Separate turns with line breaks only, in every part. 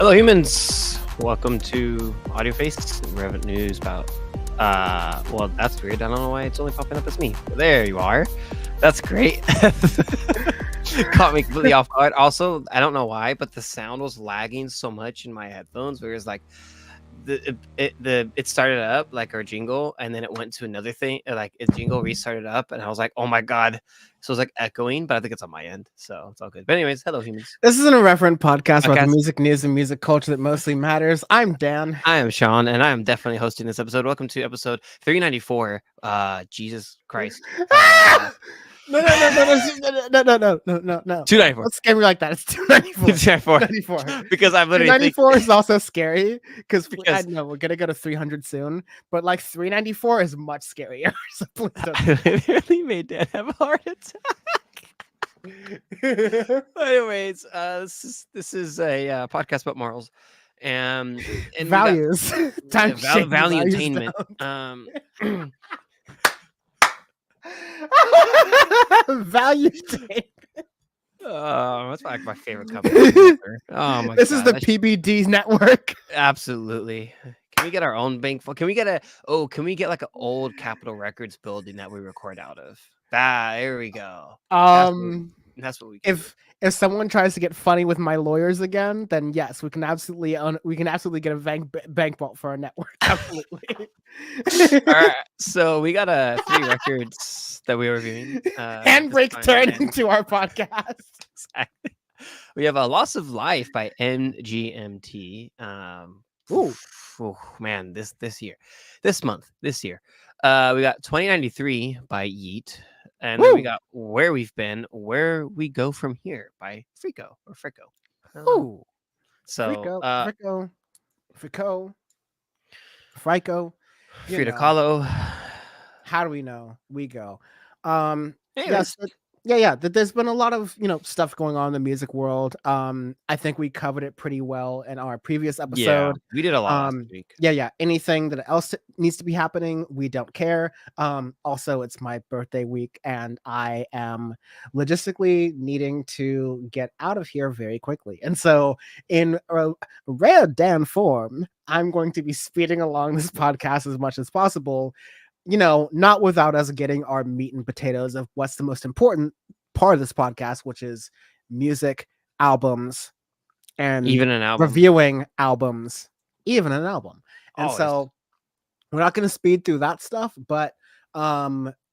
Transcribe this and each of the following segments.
Hello, humans. Welcome to Audio Face. Relevant news about. Well, that's weird. I don't know why it's only popping up as me. But there you are. That's great. Caught me completely off guard. Also, I don't know why, but the sound was lagging so much in my headphones. Where it was like, it started up like our jingle, and then it went to another thing. Like its jingle restarted up, and I was like, oh my god. So it was like echoing, but I think it's on my end, so it's all good. But anyways, hello, humans.
This is an irreverent podcast about the music news and music culture that mostly matters. I'm Dan.
I am Sean, and I am definitely hosting this episode. Welcome to episode 394. Jesus Christ.
No.
294.
Don't scare me like that. It's 294.
294. Because I'm literally
294 is also scary because I know we're gonna go to 300 soon, but like 394 is much scarier. So please don't.
I literally made Dan have a heart attack. Anyways, this is a podcast about morals and
values.
Value attainment.
Value attainment.
That's like my favorite company. Oh my!
This is the PBD network.
Absolutely. Can we get our own bank? Can we get Can we get like an old Capitol Records building that we record out of? There we go. That's what we can
if someone tries to get funny with my lawyers again, then yes, we can absolutely get a bank vault for our network. Absolutely.
All right, so we got 3 records that we were reviewing.
Handbrake turn into our podcast.
Exactly. We have a Loss of Life by MGMT. Oh man, this year. We got 2093 by Yeat. And then we got Where We've Been, Where We Go From Here by Friko.
Ooh.
So
Friko.
Frida Kahlo.
How do we know? We go.
Yes.
Yeah. There's been a lot of stuff going on in the music world. I think we covered it pretty well in our previous episode.
Yeah, we did a lot last week.
Yeah. Anything that else needs to be happening, we don't care. Also, it's my birthday week, and I am logistically needing to get out of here very quickly. And so, in a rare Dan form, I'm going to be speeding along this podcast as much as possible. Not without us getting our meat and potatoes of what's the most important part of this podcast, which is music, albums, and
even an album.
Reviewing albums, even an album. And so we're not going to speed through that stuff, but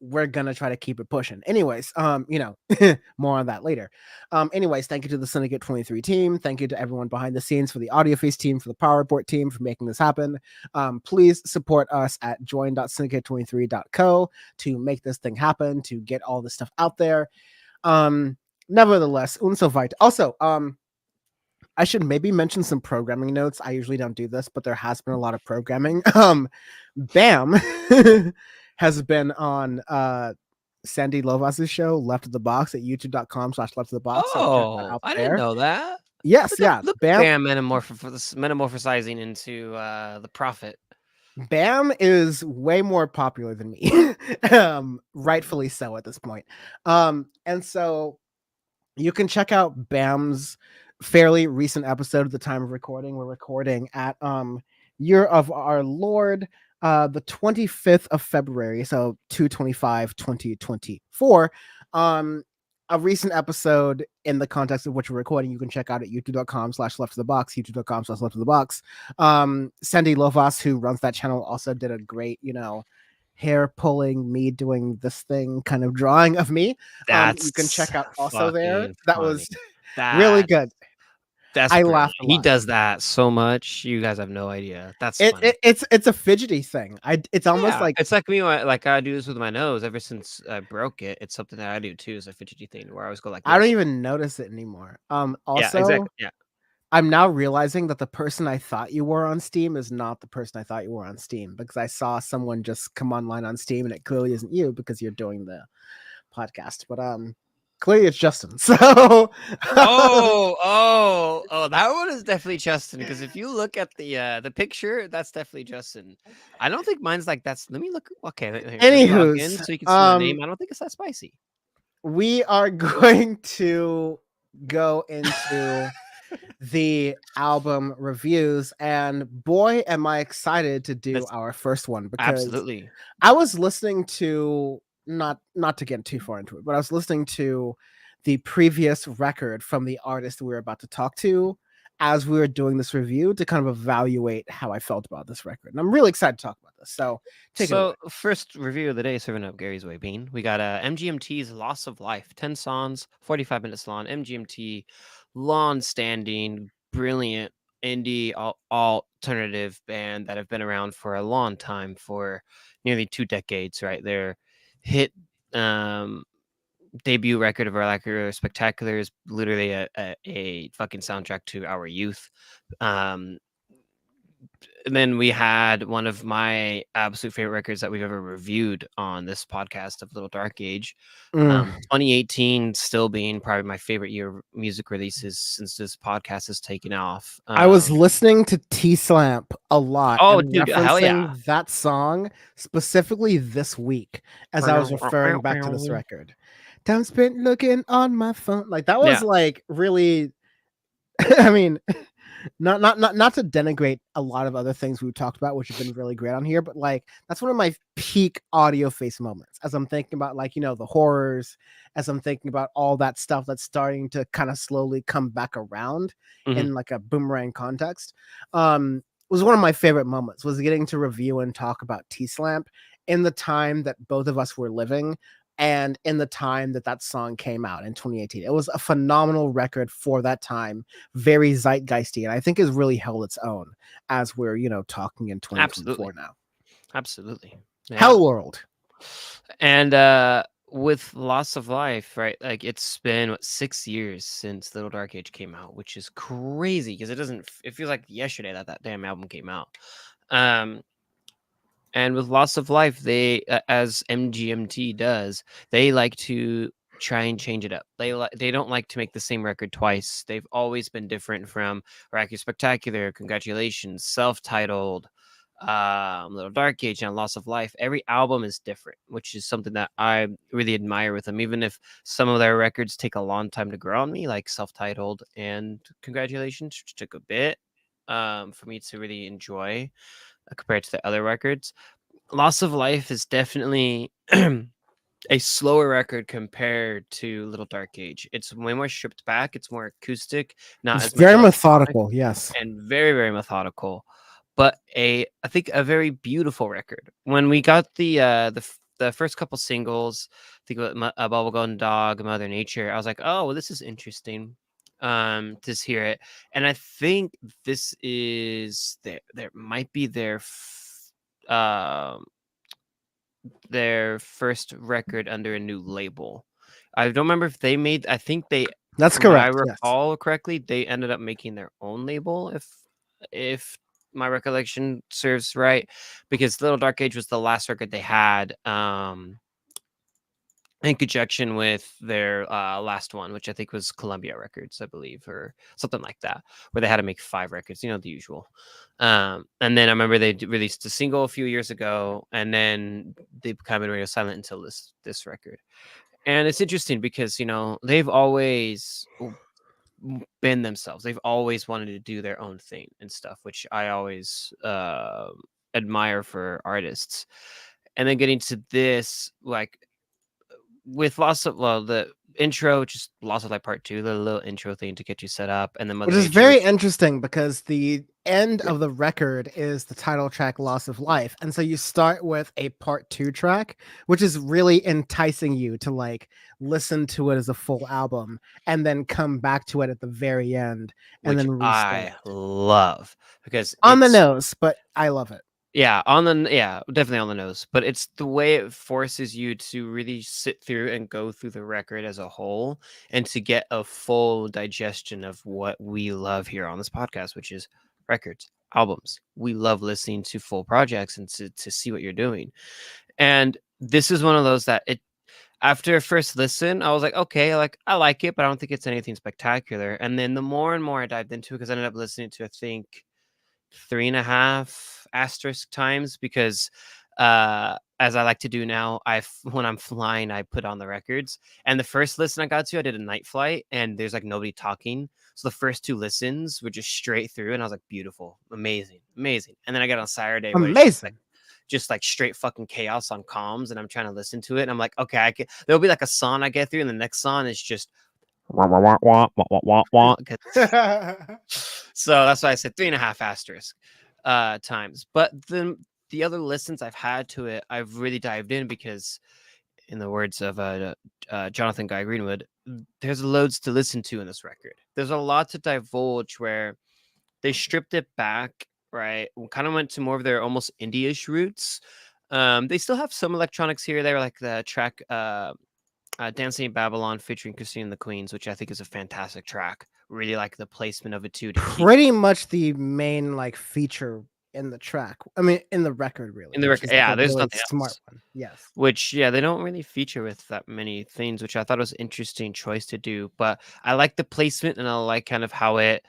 we're going to try to keep it pushing. Anyways, more on that later. Anyways, thank you to the Syndicate 23 team. Thank you to everyone behind the scenes, for the Audio Face team, for the Power Report team, for making this happen. Please support us at join.syndicate23.co to make this thing happen, to get all this stuff out there. Nevertheless, unso weit. Also, I should maybe mention some programming notes. I usually don't do this, but there has been a lot of programming. Bam has been on Sandy Lovas's show, Left of the Box, at youtube.com/Left of the Box.
Oh, I didn't know that.
Yes,
look Bam metamorphosizing into the Prophet.
Bam is way more popular than me. Rightfully so at this point. And so you can check out Bam's fairly recent episode at the time of recording. We're recording at Year of Our Lord, the 25th of February, so 2/25/2024. A recent episode in the context of which we're recording, you can check out at youtube.com/Left of the Box, youtube.com/Left of the Box. Sandy Lovas, who runs that channel, also did a great, hair pulling, me doing this thing kind of drawing of me. You can check out also there. That was really good.
I laughed. He does that so much. You guys have no idea. That's funny.
It's a fidgety thing. It's almost like
it's like me. Like I do this with my nose. Ever since I broke it, it's something that I do too. Is a fidgety thing where I always go like this.
I don't even notice it anymore. Also,
yeah, exactly. Yeah.
I'm now realizing that the person I thought you were on Steam is not the person I thought you were on Steam, because I saw someone just come online on Steam, and it clearly isn't you because you're doing the podcast. But clearly it's Justin. So
that one is definitely Justin, because if you look at the picture, that's definitely Justin. I don't think mine's like that's. Let me look. Okay.
Anywho,
so you can see my name. I don't think it's that spicy.
We are going to go into the album reviews. And boy, am I excited to do
That's
our first one, because
absolutely.
I was listening to, not to get too far into it, but I was listening to the previous record from the artist we were about to talk to as we were doing this review to kind of evaluate how I felt about this record. And I'm really excited to talk about this. So take it away.
So, first review of the day, serving up Gary's Way Bean. We got MGMT's Loss of Life, 10 songs, 45 minutes long. MGMT, long standing, brilliant indie alternative band that have been around for a long time, for nearly 2 decades, right? Their hit um, debut record of Our Lacquer Spectacular is literally a fucking soundtrack to our youth. Um, and then we had one of my absolute favorite records that we've ever reviewed on this podcast of Little Dark Age.
Mm.
2018 still being probably my favorite year of music releases since this podcast has taken off.
I was listening to T Slamp a lot
Oh,
and
dude, hell yeah.
referencing that song specifically this week as I was referring back to this record. Time spent looking on my phone. Like that was
Yeah,
like really I mean, not to denigrate a lot of other things we've talked about, which have been really great on here, but like that's one of my peak audio face moments as I'm thinking about, like, the horrors, as I'm thinking about all that stuff that's starting to kind of slowly come back around
mhm.
in like a boomerang context. Was one of my favorite moments, was getting to review and talk about T-Slamp in the time that both of us were living and in the time that that song came out in 2018. It was a phenomenal record for that time, very zeitgeisty, and I think has really held its own as we're, talking in 2024
Absolutely.
now.
Absolutely. Yeah.
Hell World.
And with Loss of Life, right? Like it's been 6 years since Little Dark Age came out, which is crazy because it feels like yesterday that damn album came out. Um, and with Loss of Life, they, as MGMT does, they like to try and change it up. They don't like to make the same record twice. They've always been different, from Rocky Spectacular, Congratulations, self-titled, Little Dark Age, and Loss of Life. Every album is different, which is something that I really admire with them. Even if some of their records take a long time to grow on me, like self-titled and Congratulations, which took a bit for me to really enjoy compared to the other records. Loss of Life is definitely a slower record compared to Little Dark Age. It's way more stripped back. It's more acoustic, not
It's
as much
very
electronic,
methodical, yes.
and very, very methodical. But I think a very beautiful record. When we got the first couple singles, I think about Bubblegum Dog, Mother Nature, I was like, oh, well, this is interesting. To hear it, and I think this is there might be um their first record under a new label. I don't remember if they made. I think they,
That's
from what I
correct, yes.
recall correctly, they ended up making their own label. If my recollection serves right, because Little Dark Age was the last record they had. In conjunction with their last one, which I think was Columbia Records, I believe, or something like that, where they had to make 5 records, the usual. And then I remember they released a single a few years ago, and then they kind of been radio silent until this record. And it's interesting because they've always been themselves. They've always wanted to do their own thing and stuff, which I always admire for artists. And then getting to this, like, with the intro, just Lost of Light Part 2, the little intro thing to get you set up, and then
Which
Mother
is
Nature,
very
which
interesting because the end
yeah,
of the record is the title track Loss of Life. And so you start with a part 2 track, which is really enticing you to like listen to it as a full album and then come back to it at the very end and
which
then restart.
I love because
On the
it's
nose, but I love it.
definitely on the nose, but it's the way it forces you to really sit through and go through the record as a whole, and to get a full digestion of what we love here on this podcast, which is records, albums. We love listening to full projects and to see what you're doing. And this is one of those that it after first listen, I was like, okay, like I like it, but I don't think it's anything spectacular. And then the more and more I dived into it, because I ended up listening to, I think, 3.5 asterisk times, because as I like to do now, when I'm flying, I put on the records. And the first listen I got to, I did a night flight, and there's like nobody talking. So the first 2 listens were just straight through, and I was like, beautiful, amazing, amazing. And then I got on Saturday where it's
Amazing.
just like straight fucking chaos on comms, and I'm trying to listen to it, and I'm like, okay, there'll be like a song I get through, and the next song is just wah, wah, wah, wah, wah, wah, wah, wah, so that's why I said 3.5 asterisk times. But the other listens I've had to it, I've really dived in because, in the words of Jonathan Guy Greenwood, there's loads to listen to in this record. There's a lot to divulge where they stripped it back, right? Kind of went to more of their almost indie-ish roots. They still have some electronics here or there, like the track Dancing in Babylon featuring Christine and the Queens, which I think is a fantastic track. Really like the placement of it too.
Pretty much the main like feature in the track. I mean, in the record, really.
In the record, yeah, there's
really
nothing
smart
else.
one. Yes.
Which, yeah, they don't really feature with that many things, which I thought was an interesting choice to do. But I like the placement, and I like kind of how it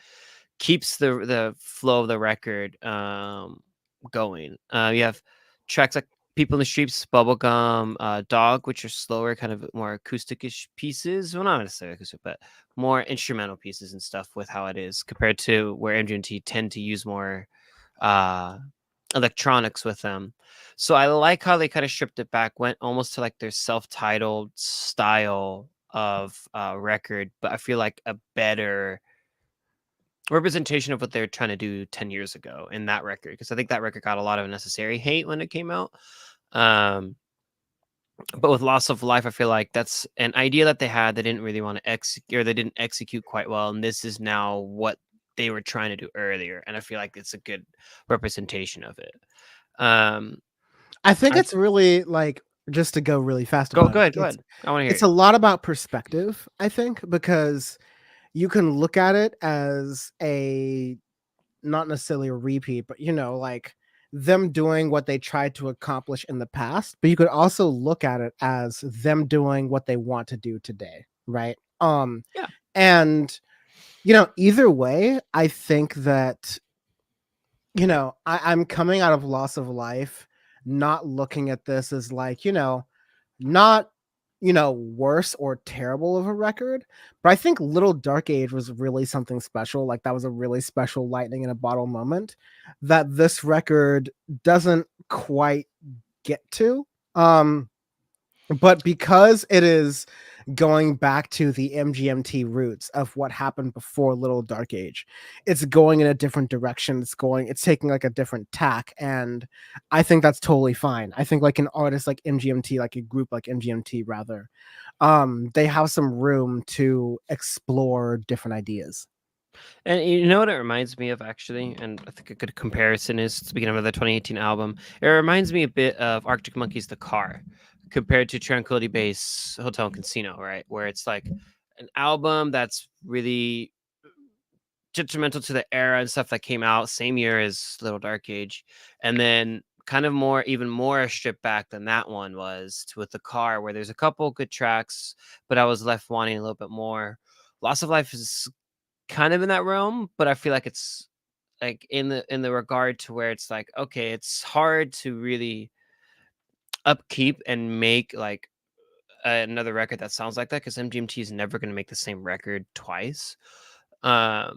keeps the flow of the record going. You have tracks like People in the Streets, Bubblegum, Dog, which are slower, kind of more acoustic-ish pieces. Well, not necessarily acoustic, but more instrumental pieces and stuff with how it is compared to where MGMT tend to use more electronics with them. So I like how they kind of stripped it back, went almost to like their self-titled style of record, but I feel like a better representation of what they're trying to do 10 years ago in that record, because I think that record got a lot of unnecessary hate when it came out. But with Loss of Life, I feel like that's an idea that they had, they didn't really want to execute, or they didn't execute quite well, and this is now what they were trying to do earlier, and I feel like it's a good representation of it.
I think it's really like, just to go really fast
Go
about it.
ahead. I want to hear
It's a lot about perspective, I think, because you can look at it as a not necessarily a repeat, but like them doing what they tried to accomplish in the past, but you could also look at it as them doing what they want to do today, right?
Yeah.
And either way, I think that I'm coming out of Loss of Life not looking at this as like, not worse or terrible of a record, but I think Little Dark Age was really something special. Like, that was a really special lightning in a bottle moment that this record doesn't quite get to. But because it is going back to the MGMT roots of what happened before Little Dark Age, it's going in a different direction. It's taking like a different tack, and I think that's totally fine. I think like an artist like MGMT, like a group like MGMT rather, they have some room to explore different ideas.
And you know what it reminds me of, actually, and I think a good comparison is, speaking of the 2018 album, it reminds me a bit of Arctic Monkeys' The Car compared to Tranquility Base Hotel and Casino, right? Where it's like an album that's really detrimental to the era and stuff that came out same year as Little Dark Age, and then kind of even more stripped back than that one was with The Car, where there's a couple good tracks, but I was left wanting a little bit more. Loss of Life is kind of in that realm, but I feel like it's like in the regard to where it's like, okay, it's hard to really upkeep and make like another record that sounds like that, because MGMT is never going to make the same record twice. But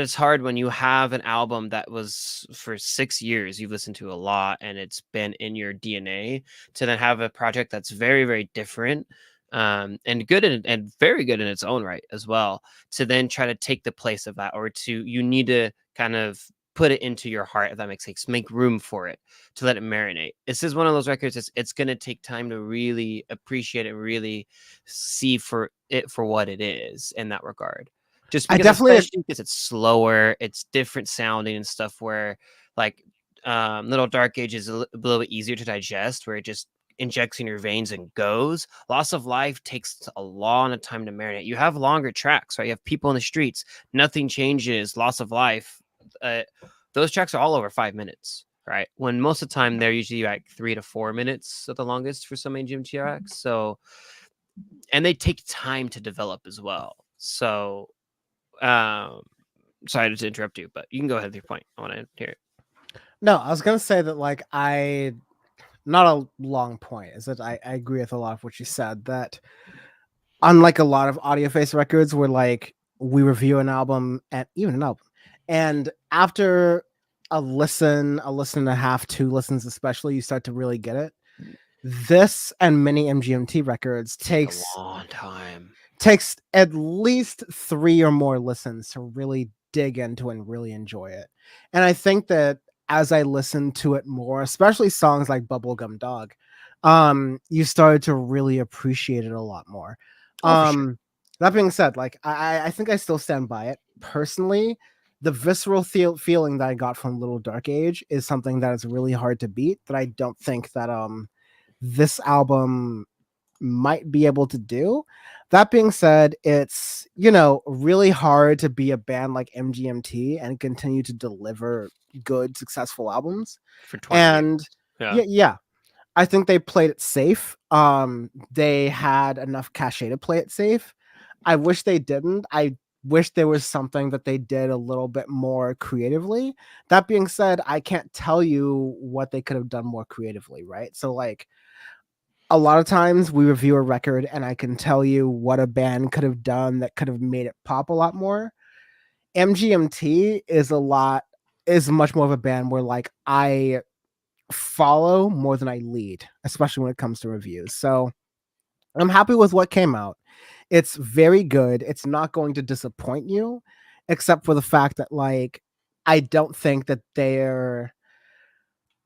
it's hard when you have an album that was for 6 years you've listened to a lot and it's been in your DNA, to then have a project that's very, very different, and good and very good in its own right as well, to then try to take the place of that, or you need to kind of put it into your heart, if that makes sense, make room for it to let it marinate. This is one of those records it's going to take time to really appreciate it, really see for what it is in that regard. Just because, especially because it's slower, it's different sounding and stuff, where like Little Dark Age is a little bit easier to digest, where it just injects in your veins and goes. Loss of Life takes a long time to marinate. You have longer tracks, right? You have People in the Streets, Nothing Changes, Loss of Life. Those tracks are all over 5 minutes, right? When most of the time they're usually like 3 to 4 minutes at the longest for some MGMT tracks. So, and they take time to develop as well. So, sorry to interrupt you, but you can go ahead with your point. I want to hear it.
No, I was gonna say that like I not a long point, is that I agree with a lot of what you said. That unlike a lot of audio face records, where like we review an album and even an album, and after a listen and a half, 2 listens especially, you start to really get it. This and many MGMT records
Take a long time.
takes at least 3 or more listens to really dig into and really enjoy it. And I think that as I listened to it more, especially songs like Bubblegum Dog, you started to really appreciate it a lot more.
Oh, for sure.
That being said, like I think I still stand by it personally. The visceral feeling that I got from Little Dark Age is something that is really hard to beat. That I don't think that this album might be able to do. That being said, it's, really hard to be a band like MGMT and continue to deliver good, successful albums.
For 20 years.
And
Yeah.
yeah, I think they played it safe. They had enough cachet to play it safe. I wish they didn't. I wish there was something that they did a little bit more creatively. That being said, I can't tell you what they could have done more creatively, right? So like a lot of times we review a record and I can tell you what a band could have done that could have made it pop a lot more. MGMT is much more of a band where like I follow more than I lead, especially when it comes to reviews. So I'm happy with what came out. It's very good. It's not going to disappoint you, except for the fact that like I don't think that they're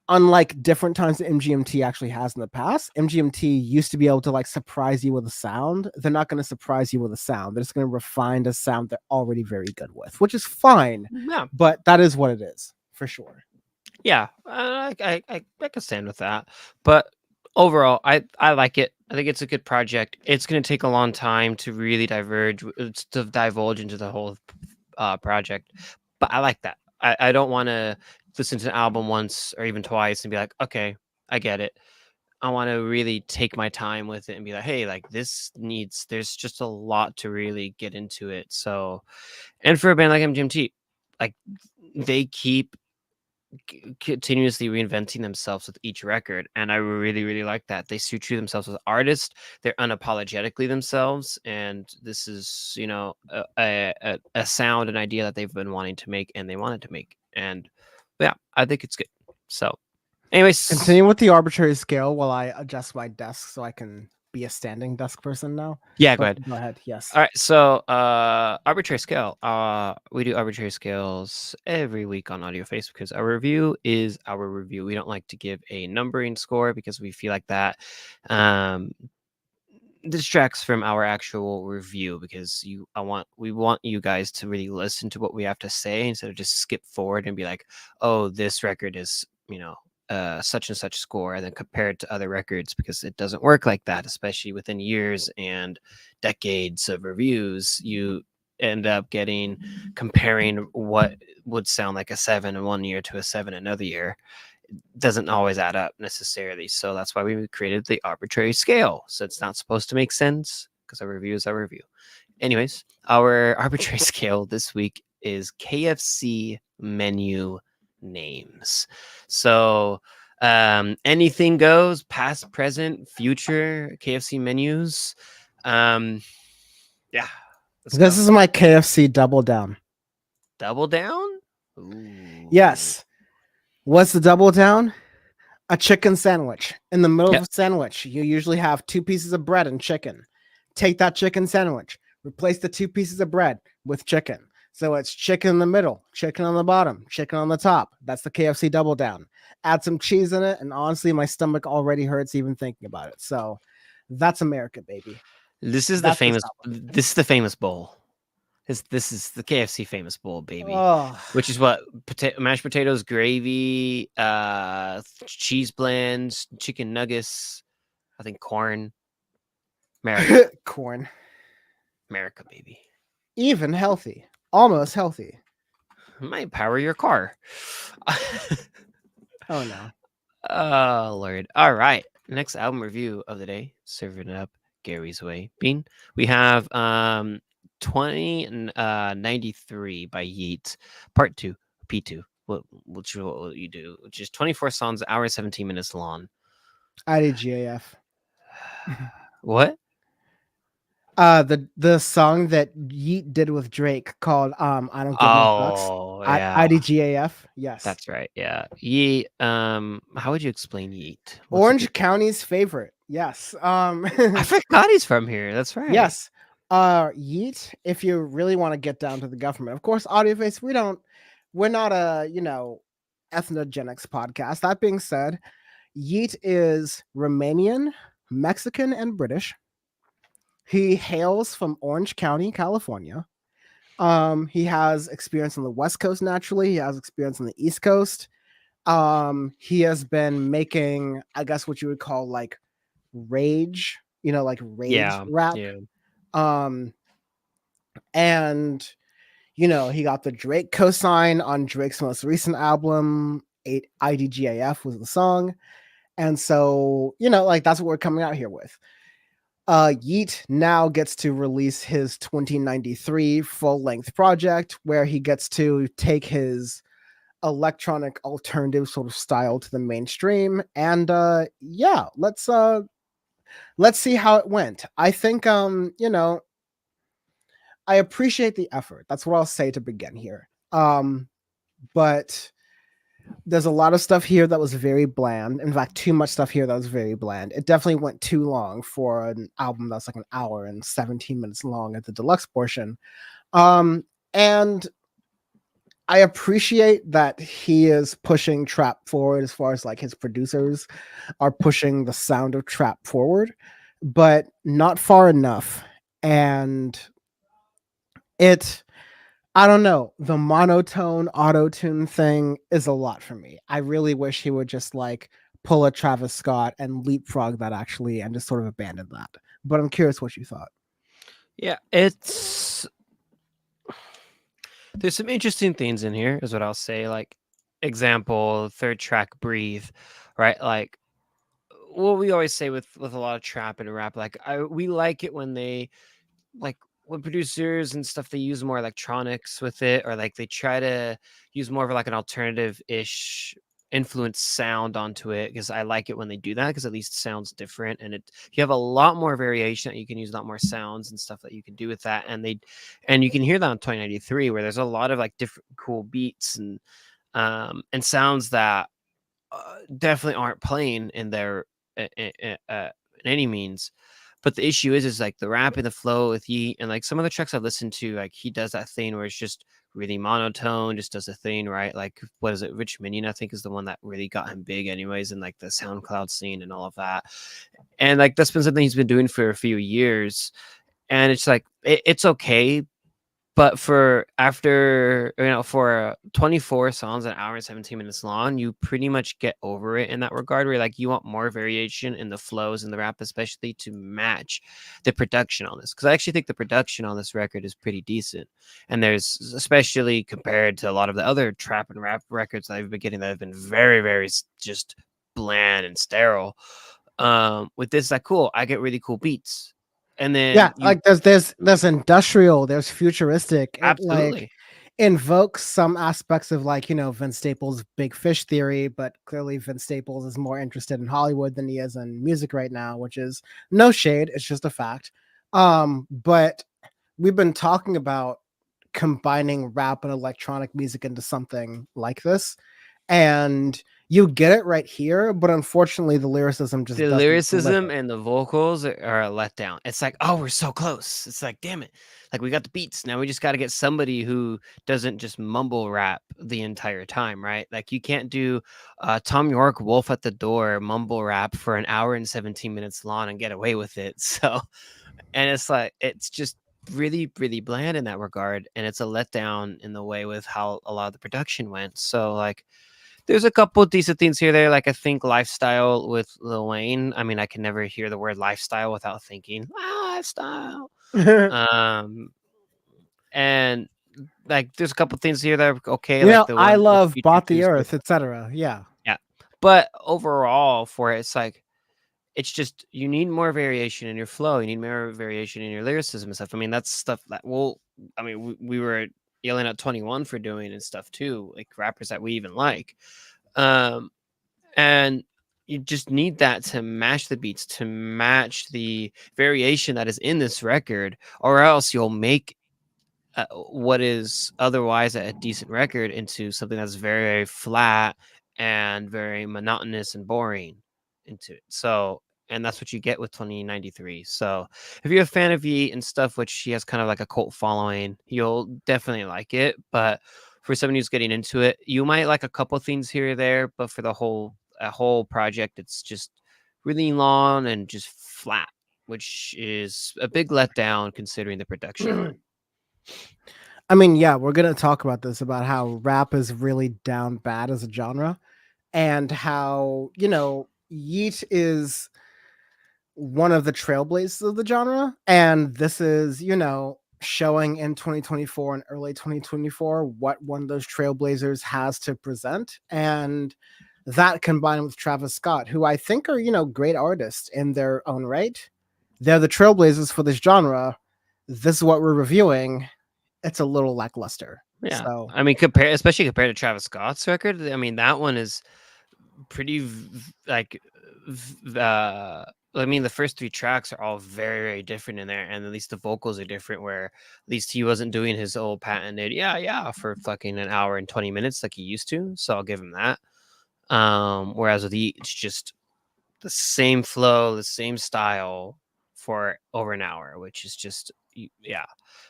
unlike different times that MGMT actually has in the past. MGMT used to be able to like surprise you with a sound. They're not going to surprise you with a sound. They're just going to refine a sound they're already very good with, which is fine.
Yeah.
But that is what it is for sure.
Yeah. I can stand with that. But overall, I like it. I think it's a good project. It's going to take a long time to really divulge into the whole project. But I like that. I don't want to listen to an album once or even twice and be like, okay, I get it. I want to really take my time with it and be like, hey, like there's just a lot to really get into it. So, and for a band like MGMT, like they keep continuously reinventing themselves with each record, and I really really like that. They stay true to themselves as artists. They're unapologetically themselves, and this is a sound, an idea that they've been wanting to make and they wanted to make. And yeah, I think it's good. So anyways,
Continue with the arbitrary scale while I adjust my desk so I can be a standing desk person now.
yeah, go ahead.
Go ahead. Yes.
All right, so arbitrary scale. We do arbitrary scales every week on Audio Face because our review is our review. We don't like to give a numbering score because we feel like that distracts from our actual review, because we want you guys to really listen to what we have to say instead of just skip forward and be like, oh, this record is such and such score and then compare it to other records, because it doesn't work like that, especially within years and decades of reviews. You end up comparing what would sound like a 7 in one year to a 7 another year. Doesn't always add up necessarily. So that's why we created the arbitrary scale. So it's not supposed to make sense because our review is our review. Anyways, our arbitrary scale this week is KFC menu names. So anything goes, past, present, future KFC menus. Yeah.
This is my KFC double down.
Double down?
Ooh. Yes. What's the double down? A chicken sandwich. In the middle of a sandwich, you usually have 2 pieces of bread and chicken. Take that chicken sandwich, replace the 2 pieces of bread with chicken. So it's chicken in the middle, chicken on the bottom, chicken on the top. That's the KFC double down. Add some cheese in it, and honestly, my stomach already hurts even thinking about it. So that's America, baby.
This is the famous bowl. This is the KFC famous bowl, baby. Oh. Which is what? Mashed potatoes, gravy, cheese blends, chicken nuggets, I think corn. America.
Corn.
America, baby.
Even healthy. Almost healthy.
Might power your car.
Oh, no.
Oh, Lord. All right. Next album review of the day. Serving it up Gary's way. Bean. We have 2093 by Yeat, part 2, P2. What will you do? Which is 24 songs, hour 17 minutes long.
IDGAF.
What?
The song that Yeat did with Drake called I Don't Give No Fucks.
Oh, yeah.
IDGAF. Yes.
That's right. Yeah. Yeet. How would you explain Yeet? What's a good
Orange County's favorite. Yes.
I forgot he's from here. That's right.
Yes. Yeet, if you really want to get down to the government. Of course, Audioface, we're not a, ethnogenics podcast. That being said, Yeet is Romanian, Mexican, and British. He hails from Orange County, California. He has experience on the West Coast naturally. He has experience on the East Coast. He has been making, I guess, what you would call like rage, like rage
Yeah.
rap.
Yeah.
Um, and he got the Drake cosign on Drake's most recent album. 8 IDGAF was the song. And so, like that's what we're coming out here with. Yeat now gets to release his 2093 full-length project where he gets to take his electronic alternative sort of style to the mainstream. And yeah, let's see how it went. I think I appreciate the effort. That's what I'll say to begin here. But there's a lot of stuff here that was very bland. In fact, too much stuff here that was very bland. It definitely went too long for an album that's like an hour and 17 minutes long at the deluxe portion. And I appreciate that he is pushing trap forward as far as like his producers are pushing the sound of trap forward, but not far enough. And it I don't know. The monotone auto tune thing is a lot for me. I really wish he would just like pull a Travis Scott and leapfrog that actually and just sort of abandon that. But I'm curious what you thought.
Yeah. There's some interesting things in here, is what I'll say. Like, example, third track, Breathe, right? Like, what we always say with a lot of trap and rap, like, we like it when they, like, when producers and stuff, they use more electronics with it, or like they try to use more of like an alternative ish influence sound onto it, because I like it when they do that, because at least it sounds different, and you have a lot more variation that you can use, a lot more sounds and stuff that you can do with that. And you can hear that on 2093, where there's a lot of like different cool beats and sounds that definitely aren't playing in there in any means. But the issue is like the rap and the flow with Yeat, and like some of the tracks I've listened to, like he does that thing where it's just really monotone, just does a thing, right? Like, what is it? Rich Minion, I think, is the one that really got him big, anyways, in like the SoundCloud scene and all of that. And like that's been something he's been doing for a few years, and it's like it's okay, but for after, for 24 songs, an hour and 17 minutes long, you pretty much get over it in that regard, where like you want more variation in the flows and the rap, especially to match the production on this. Because I actually think the production on this record is pretty decent. And there's, especially compared to a lot of the other trap and rap records that I've been getting that have been very, very just bland and sterile. With this, like, cool, I get really cool beats. And
Yeah,
then you
like there's industrial, there's futuristic. It like
absolutely.
invokes some aspects of like, Vince Staples' big fish theory, but clearly Vince Staples is more interested in Hollywood than he is in music right now, which is no shade, it's just a fact. But we've been talking about combining rap and electronic music into something like this, and you get it right here, but unfortunately the lyricism just
The
doesn't
lyricism
deliver.
and the vocals are a letdown. It's like, oh, we're so close. It's like, damn it. Like, we got the beats. Now we just got to get somebody who doesn't just mumble rap the entire time, right? Like, you can't do Tom York, Wolf at the Door, mumble rap for an hour and 17 minutes long and get away with it. So, and it's like, it's just really, really bland in that regard. And it's a letdown in the way with how a lot of the production went. So, like, there's a couple decent things here there. Like, I think Lifestyle with Lil Wayne. I mean, I can never hear the word lifestyle without thinking lifestyle. Um, and like there's a couple things here that are okay, like the
I
one with
love
Future
Bought the
Tuesday.
Earth, etc. Yeah.
Yeah. But overall for it, it's like it's just you need more variation in your flow. You need more variation in your lyricism and stuff. I mean, that's stuff that I mean, we were yelling at 21 for doing and stuff too, like rappers that we even like. And you just need that to match the beats, to match the variation that is in this record, or else you'll make what is otherwise a decent record into something that's very, very flat and very monotonous and boring into it. So, and that's what you get with 2093. So, if you're a fan of Yeat and stuff, which she has kind of like a cult following, you'll definitely like it. But for someone who's getting into it, you might like a couple things here or there. But for the whole project, it's just really long and just flat, which is a big letdown considering the production on it.
I mean, yeah, we're gonna talk about this about how rap is really down bad as a genre, and how Yeat is one of the trailblazers of the genre, and this is showing in 2024 and early 2024 what one of those trailblazers has to present, and that combined with Travis Scott, who I think are great artists in their own right. They're the trailblazers for this genre. This is what we're reviewing. It's a little lackluster.
Yeah,
So
I mean, especially compared to Travis Scott's record. I mean, that one is pretty like, I mean, the first three tracks are all very, very different in there, and at least the vocals are different. Where at least he wasn't doing his old patented yeah for fucking an hour and 20 minutes like he used to. So I'll give him that. Whereas with Yeet, it's just the same flow, the same style for over an hour, which is just yeah.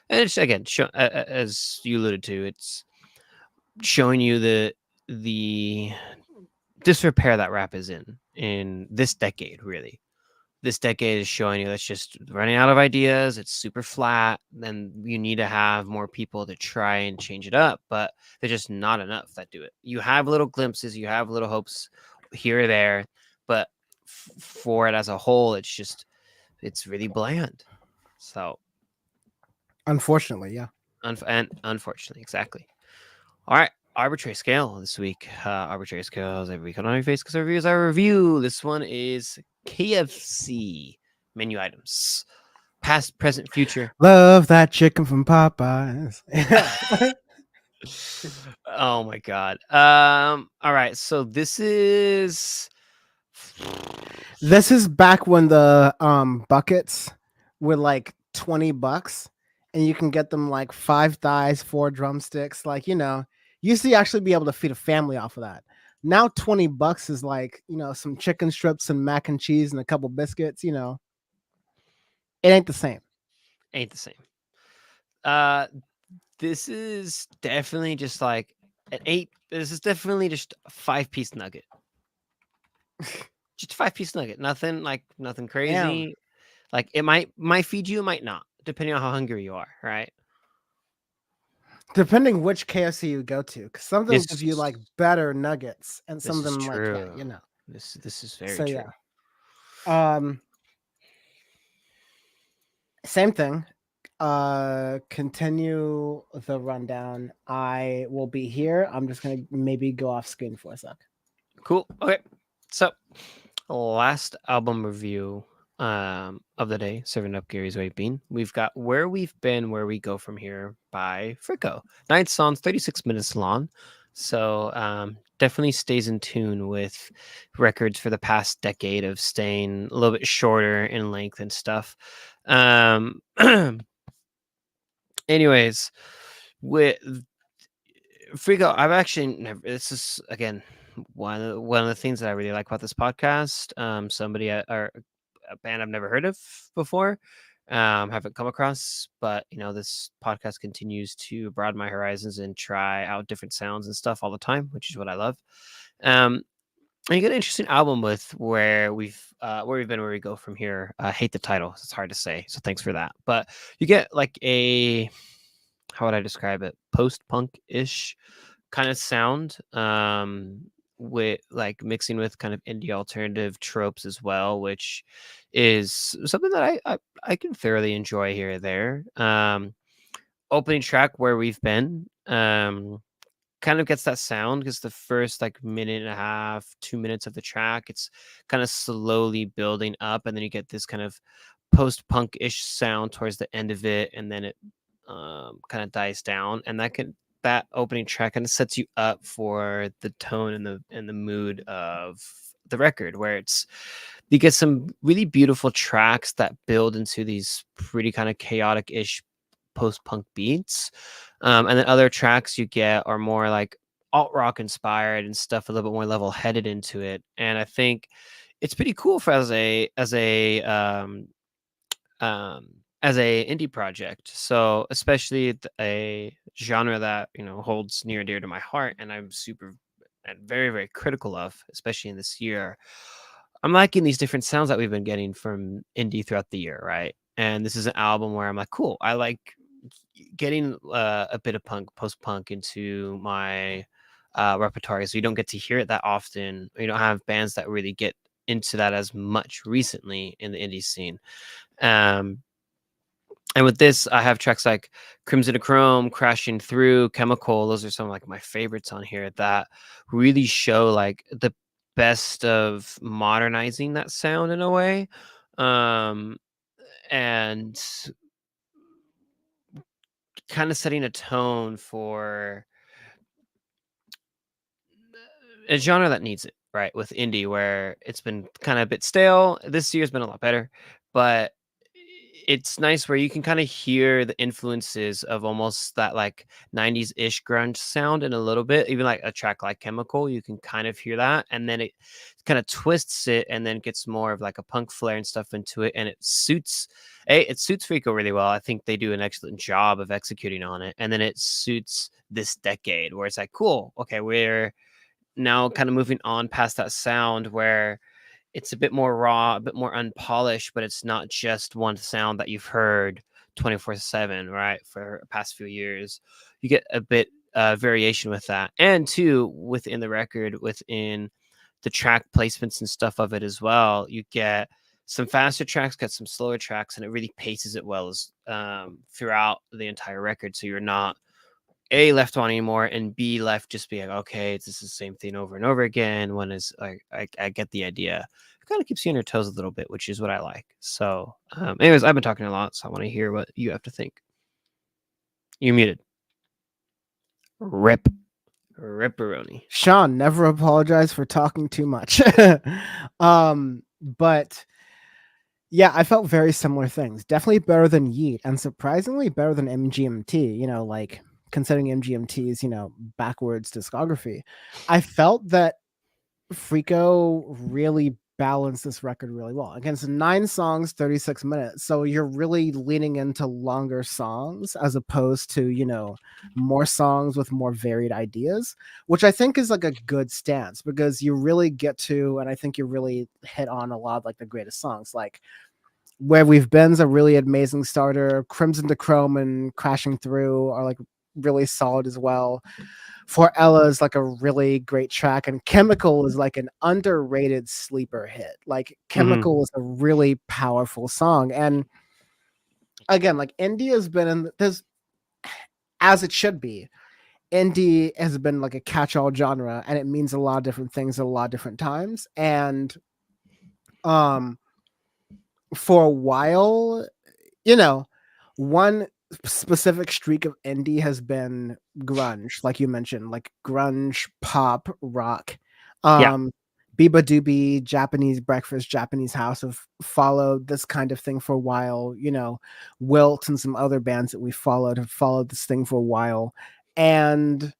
And it's again, as you alluded to, it's showing you the disrepair that rap is in this decade. Really, this decade is showing you that's just running out of ideas. It's super flat, and you need to have more people to try and change it up, but there's just not enough that do it. You have little glimpses, you have little hopes here or there, but for it as a whole, it's really bland. So
unfortunately, yeah.
and unfortunately, exactly. All right, arbitrary scale this week. Arbitrary scales every week on our face because our reviews our review. This one is KFC menu items, past, present, future.
Love that chicken from Popeyes.
Oh my god. All right, so this is
This is back when the buckets were like $20, and you can get them like 5 thighs, 4 drumsticks. Like you used to actually be able to feed a family off of that. Now $20 is like some chicken strips and mac and cheese and a couple biscuits. It ain't the same.
ain't the same. Uh this is definitely just like an 8. This is definitely just a 5-piece nugget. Just a 5-piece nugget. Nothing
Damn.
crazy. Like it might feed you, it might not, depending on how hungry you are, right?
Depending which KFC you go to, because some of them give you
This
like better nuggets, and some
this
of
is
them like
true. This is very
So
true.
yeah. Um, Same thing. Continue the rundown. I will be here. I'm just gonna maybe go off screen for a sec.
Cool. Okay. So last album review of the day, serving up Gary's White Bean. We've got Where We've Been, Where We Go From Here by Friko. 9 songs, 36 minutes long. So definitely stays in tune with records for the past decade of staying a little bit shorter in length and stuff. Anyways, with Friko, I've actually never. This is again one of the things that I really like about this podcast. Somebody or a band I've never heard of before, haven't come across, but this podcast continues to broaden my horizons and try out different sounds and stuff all the time, which is what I love. And you get an interesting album with where we've been, where we go from here. I hate the title; it's hard to say, so thanks for that. But you get like a, how would I describe it? Post-punk ish kind of sound, with like mixing with kind of indie alternative tropes as well, which is something that I can thoroughly enjoy here or there. Opening track, Where We've Been, kind of gets that sound because the first like minute and a half, 2 minutes of the track, it's kind of slowly building up, and then you get this kind of post-punk-ish sound towards the end of it, and then it kind of dies down, and that opening track kind of sets you up for the tone and the mood of the record, where you get some really beautiful tracks that build into these pretty kind of chaotic-ish post-punk beats, and then other tracks you get are more like alt rock inspired and stuff, a little bit more level-headed into it. And I think it's pretty cool for um, as a indie project. So especially a genre that holds near and dear to my heart, and I'm super and very very critical of, especially in this year. I'm liking these different sounds that we've been getting from indie throughout the year, right? And this is an album where I'm like, cool. I like getting a bit of post punk into my repertoire, so you don't get to hear it that often. You don't have bands that really get into that as much recently in the indie scene. Um, and with this, I have tracks like Crimson to Chrome, Crashing Through, Chemical. Those are some of like my favorites on here that really show like the best of modernizing that sound in a way. Um, and kind of setting a tone for a genre that needs it, right? With indie, where it's been kind of a bit stale. This year's been a lot better, but it's nice where you can kind of hear the influences of almost that like 90s ish grunge sound in a little bit. Even like a track like Chemical, you can kind of hear that, and then it kind of twists it and then gets more of like a punk flair and stuff into it, and it suits Friko really well. I think they do an excellent job of executing on it, and then it suits this decade where it's like, cool, okay, we're now kind of moving on past that sound where it's a bit more raw, a bit more unpolished, but it's not just one sound that you've heard 24/7, right? For the past few years, you get a bit variation with that, and two, within the record, within the track placements and stuff of it as well, you get some faster tracks, get some slower tracks, and it really paces it well as throughout the entire record. So you're not A, left wanting more, and B, left just being like, okay, it's just the same thing over and over again. One is like, I get the idea. It kind of keeps you on your toes a little bit, which is what I like. So, anyways, I've been talking a lot, so I want to hear what you have to think. You're muted. Ripperoni.
Sean, never apologize for talking too much. But yeah, I felt very similar things. Definitely better than Yeat, and surprisingly better than MGMT. Like considering MGMT's backwards discography, I felt that Friko really balanced this record really well. Against 9 songs, 36 minutes. So you're really leaning into longer songs as opposed to, more songs with more varied ideas, which I think is like a good stance because you really get to, and I think you really hit on a lot of like the greatest songs. Like Where We've Been's a really amazing starter. Crimson to Chrome and Crashing Through are like really solid as well. For Ella is like a really great track, and Chemical is like an underrated sleeper hit. Like Chemical is a really powerful song, and again, like indie has been in this, as it should be. Indie has been like a catch-all genre, and it means a lot of different things at a lot of different times. And for a while, one specific streak of indie has been grunge, like you mentioned, like grunge, pop, rock.
Yeah.
Biba Doobie, Japanese Breakfast, Japanese House have followed this kind of thing for a while. Wilt and some other bands that we followed have followed this thing for a while. And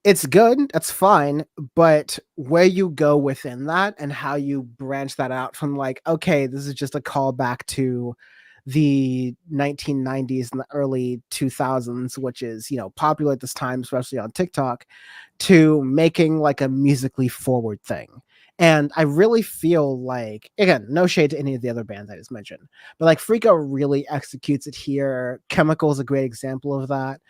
it's good, that's fine, but where you go within that and how you branch that out from like, okay, this is just a callback to the 1990s and the early 2000s, which is, popular at this time, especially on TikTok, to making like a musically forward thing. And I really feel like, again, no shade to any of the other bands I just mentioned, but like Friko really executes it here. Chemical is a great example of that.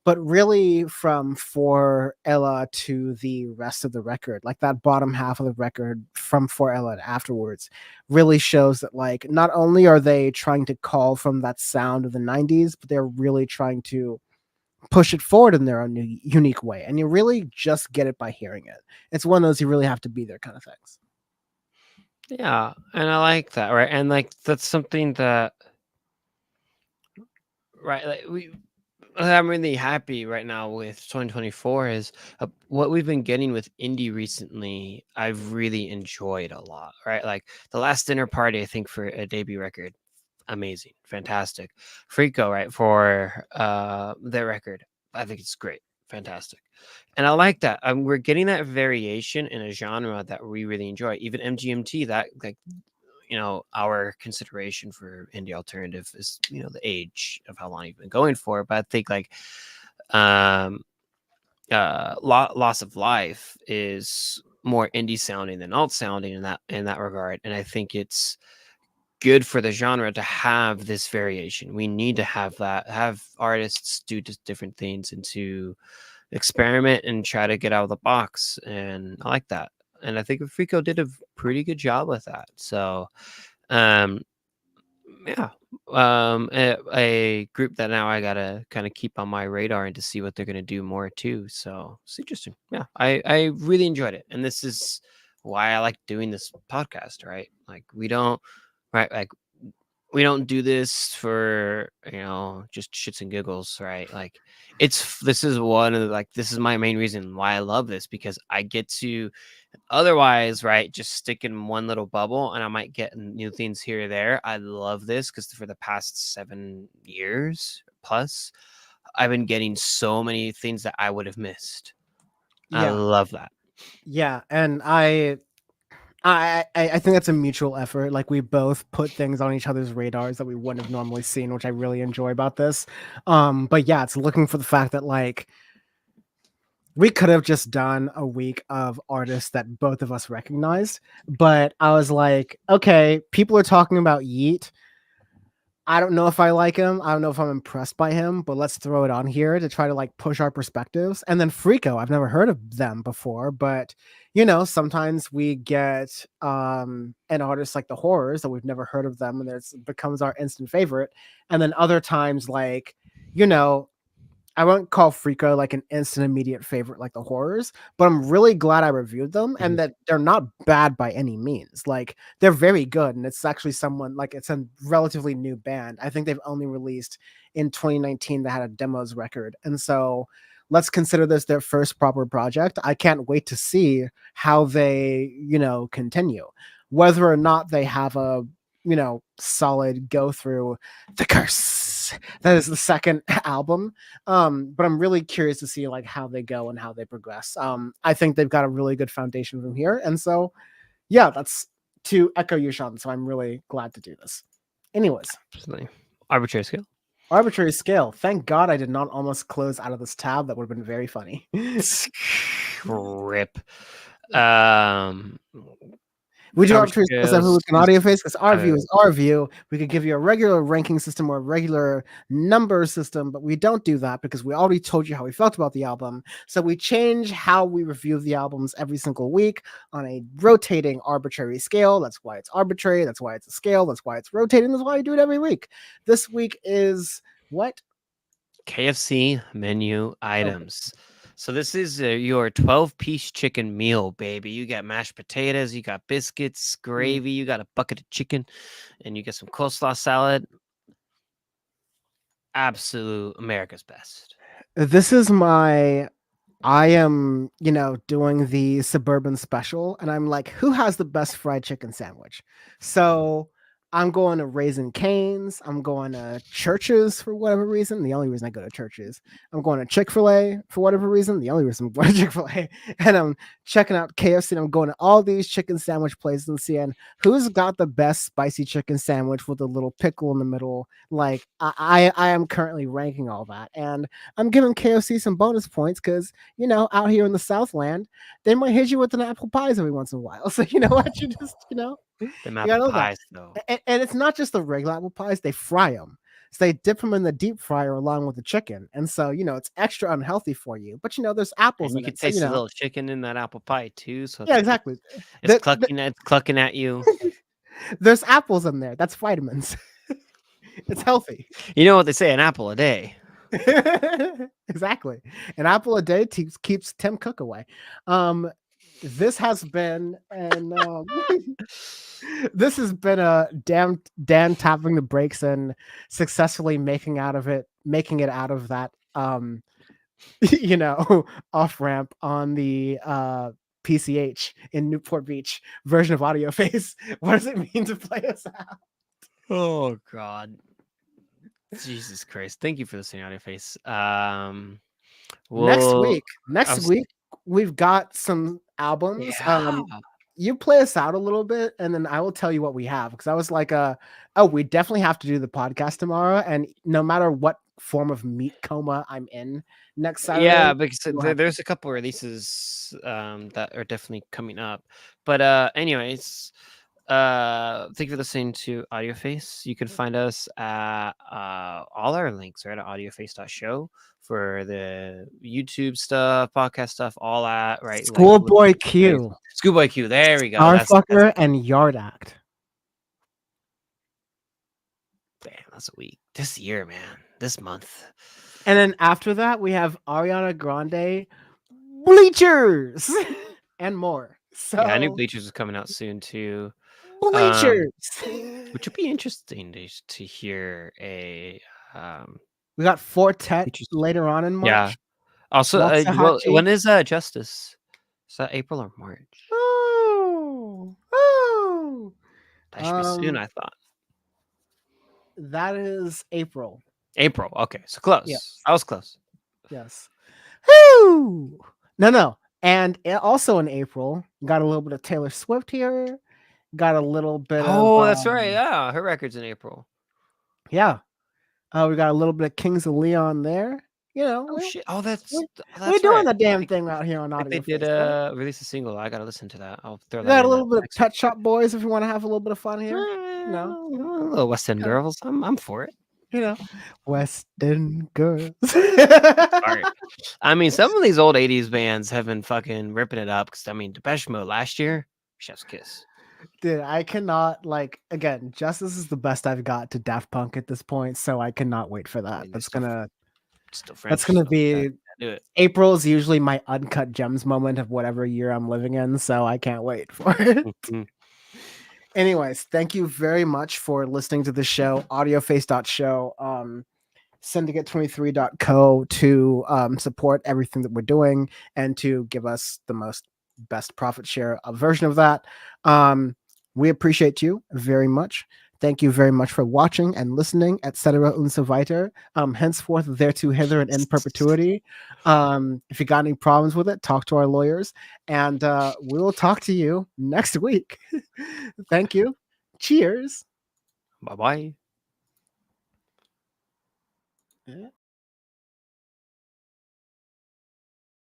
But really, from For Ella to the rest of the record, like that bottom half of the record from For Ella and afterwards, really shows that like not only are they trying to call from that sound of the 90s, but they're really trying to push it forward in their own unique way. And you really just get it by hearing it. It's one of those you really have to be there kind of things.
Yeah, and I like that, right? And like that's something that, right? Like I'm really happy right now with 2024 is what we've been getting with indie recently. I've really enjoyed a lot, right? Like the last dinner party, I think for a debut record, amazing, fantastic. Friko, right, for their record, I think it's great, fantastic, and I like that. We're getting that variation in a genre that we really enjoy. Even MGMT, that like our consideration for indie alternative is the age of how long you've been going for. But I think like um loss of life is more indie sounding than alt sounding in that regard, and I think it's good for the genre to have this variation. We need to have artists do just different things and to experiment and try to get out of the box, and I like that. And I think Frico did a pretty good job with that. So um yeah, a group that now I gotta kind of keep on my radar and to see what they're gonna do more too. So it's interesting. Yeah, I really enjoyed it, and this is why I like doing this podcast. Right, like we don't do this for just shits and giggles, right? Like this is one of the, like this is my main reason why I love this, because I get to otherwise, right, just stick in one little bubble and I might get new things here or there. I love this because for the past 7 years plus, I've been getting so many things that I would have missed. I
Yeah,
love that.
yeah, and I think that's a mutual effort. Like we both put things on each other's radars that we wouldn't have normally seen, which I really enjoy about this. But yeah, it's looking for the fact that like we could have just done a week of artists that both of us recognized, but I was like, okay, people are talking about Yeat. I don't know if I like him. I don't know if I'm impressed by him, but let's throw it on here to try to like push our perspectives. And then Friko, I've never heard of them before, but sometimes we get an artist like the Horrors that we've never heard of them and it becomes our instant favorite. And then other times like, you know, I won't call Friko like an instant immediate favorite like the Horrors, but I'm really glad I reviewed them
Mhm.
and that they're not bad by any means. Like they're very good, and it's actually someone like it's a relatively new band. I think they've only released in 2019 that had a demos record, and so let's consider this their first proper project. I can't wait to see how they continue, whether or not they have a solid go through the curse that is the second album. But I'm really curious to see like how they go and how they progress. I think they've got a really good foundation from here, and so yeah, that's to echo you, Sean. So I'm really glad to do this. Anyways,
Absolutely. Arbitrary scale.
arbitrary scale. Thank God I did not almost close out of this tab. That would have been very funny.
Rip. Um,
We do
arbitrary
arbitrary scales every
scales
week in Audio Face because our view
uh,
is our view. We could give you a regular ranking system or a regular number system, but we don't do that because we already told you how we felt about the album. So we change how we review the albums every single week on a rotating arbitrary scale. That's why it's arbitrary. That's why it's a scale. That's why it's rotating. That's why we do it every week. This week is what?
KFC menu
Okay.
items. So this is your 12-piece chicken meal, baby. You got mashed potatoes, you got biscuits, gravy, you got a bucket of chicken, and you get some coleslaw salad. Absolute America's best.
This is my I am, doing the suburban special, and I'm like, who has the best fried chicken sandwich? So I'm going to Raising Cane's. I'm going to Churches for whatever reason. The only reason I go to Churches. I'm going to Chick-fil-A for whatever reason. The only reason I'm going to Chick-fil-A. And I'm checking out KFC, and I'm going to all these chicken sandwich places and seeing who's got the best spicy chicken sandwich with a little pickle in the middle. Like I am currently ranking all that, and I'm giving KFC some bonus points because out here in the Southland, they might hit you with an apple pies every once in a while. So you know what? You just,
Them
you gotta
apple
know that.
pies, though.
And it's not just the regular apple pies; they fry them. So they dip them in the deep fryer along with the chicken, and so it's extra unhealthy for you. But there's apples
And you
in
could
it, so
taste a little chicken in that apple pie too. So it's
yeah,
like
exactly.
it's
The,
clucking at you.
there's apples in there. That's vitamins. It's healthy.
You know what they say, an apple a day.
Exactly. An apple a day keeps Tim Cook away. This has been an this has been a Dan tapping the brakes and successfully making it out of that you know, off ramp on the PCH in Newport Beach version of Audio Face. What does it mean to play us out?
Oh God. Jesus Christ. Thank you for listening, Audio Face.
Next
Well,
week,
I
next
was,
week we've got some albums.
yeah.
You play us out a little bit, and then I will tell you what we have. Because I was like, oh, we definitely have to do the podcast tomorrow, and no matter what form of meat coma I'm in next Saturday,
Yeah, because
we'll have
there's a couple releases that are definitely coming up. But anyways, thank you for listening to Audio Face. You can find us at all our links right at audioface.show for the YouTube stuff, podcast stuff, all at right like
Schoolboy Q,
Schoolboy Q. There we go. That's
Starfucker, and Yard Act.
damn, that's a week. This year, man. This month.
And then after that, we have Ariana Grande, Bleachers, and more. So
Yeah, I knew Bleachers was coming out soon too.
Bleachers.
Which would be interesting to hear a
We got Fortet
Bleachers.
later on in
Yeah.
March.
Also, well,
Waxahachie.
when is Justice? Is that April or March?
Oh,
That should be soon, I thought.
that is April.
April. Okay, so close.
Yes.
I was close.
Yes. Woo! No. And also in April, got a little bit of Taylor Swift here. Got a little bit
Oh,
of
that's right. Yeah, her record's in April.
yeah. We got a little bit of Kings of Leon there. You know,
Oh shit. Oh, that's
we're doing
right.
the damn thing out here on
Like
Audio
they did
Face, right?
release a single. I gotta listen to that. I'll throw
We
that
got a
in.
little bit of
Next
Pet Shop Boys if you want to have a little bit of fun here.
No, little West End girls. I'm for it.
You know, Western girls.
Sorry. I mean, some of these old '80s bands have been fucking ripping it up. Because I mean, Depeche Mode last year, Chef's Kiss.
Dude, I cannot again. Justice is the best I've got to Daft Punk at this point, so I cannot wait for that. That's gonna be.
Do it.
April is usually my uncut gems moment of whatever year I'm living in, so I can't wait for it.
Mm-hmm.
Anyways, thank you very much for listening to the show, audioface.show. Syndicate23.co to support everything that we're doing and to give us the best profit share version of that. We appreciate you very much. Thank you very much for watching and listening, etc. und so weiter. Henceforth, thereto, hither, and in perpetuity. If you got any problems with it, talk to our lawyers, and we will talk to you next week. Thank you. Cheers.
Bye-bye.
Yeah.